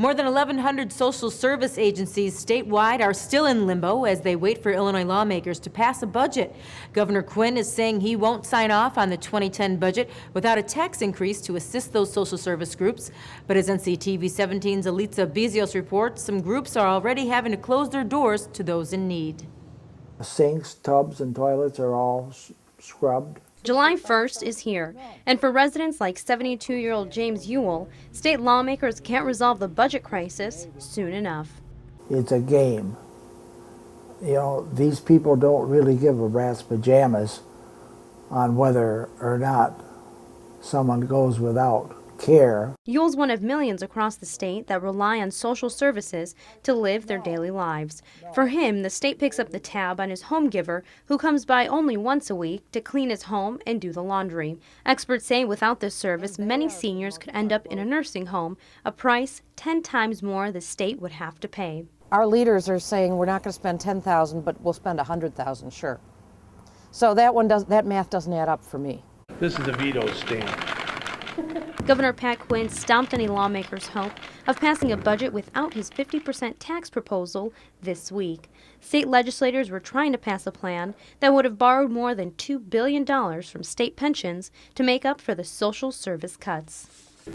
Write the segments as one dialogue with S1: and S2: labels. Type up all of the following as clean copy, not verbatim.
S1: More than 1,100 social service agencies statewide are still in limbo as they wait for Illinois lawmakers to pass a budget. Governor Quinn is saying he won't sign off on the 2010 budget without a tax increase to assist those social service groups. But as NCTV17s Elitsa Bizios reports, some groups are already having to close their doors to those in need.
S2: Sinks, tubs, and toilets are all scrubbed.
S3: July 1st is here, and for residents like 72-year-old James YUILL, state lawmakers can't resolve the budget crisis soon enough.
S2: It's a game. You know, these people don't really give a rat's pajamas on whether or not someone goes without care.
S3: YUILL's one of millions across the state that rely on social services to live their daily lives. For him, the state picks up the tab on his home giver, who comes by only once a week to clean his home and do the laundry. Experts say without this service, many seniors could end up in a nursing home, a price 10 times more the state would have to pay.
S4: Our leaders are saying we're not going to spend $10,000, but we'll spend $100,000, sure. So that math doesn't add up for me.
S5: This is a veto stamp.
S3: Governor Pat Quinn stomped any lawmakers' hope of passing a budget without his 50% tax proposal this week. State legislators were trying to pass a plan that would have borrowed more than $2 billion from state pensions to make up for the social service cuts.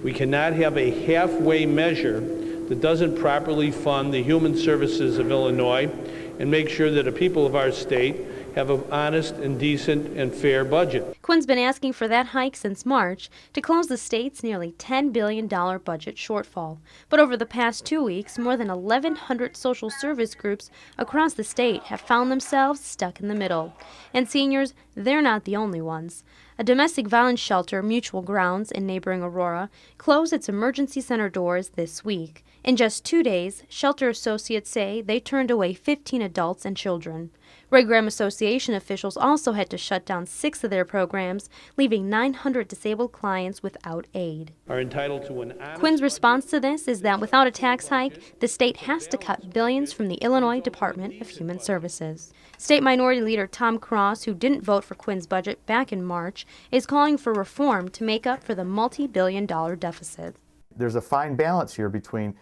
S5: We cannot have a halfway measure that doesn't properly fund the human services of Illinois and make sure that the people of our state have an honest and decent and fair budget.
S3: Quinn's been asking for that hike since March to close the state's nearly $10 billion budget shortfall. But over the past 2 weeks, more than 1,100 social service groups across the state have found themselves stuck in the middle. And seniors, they're not the only ones. A domestic violence shelter, Mutual Grounds, in neighboring Aurora, closed its emergency center doors this week. In just 2 days, shelter associates say they turned away 15 adults and children. Ray Graham Association officials also had to shut down 6 of their programs, leaving 900 disabled clients without aid.
S5: Are entitled to an
S3: Quinn's response to this is that without a tax hike, the state has to cut billions from the Illinois Department of Human Services. State Minority Leader Tom Cross, who didn't vote for Quinn's budget back in March, is calling for reform to make up for the multi-billion-dollar deficit.
S6: There's a fine balance here between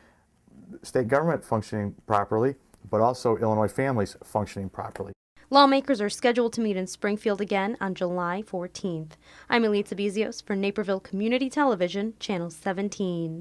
S6: state government functioning properly, but also Illinois families functioning properly.
S3: Lawmakers are scheduled to meet in Springfield again on July 14th. I'm Elitsa Bizios for Naperville Community Television, Channel 17.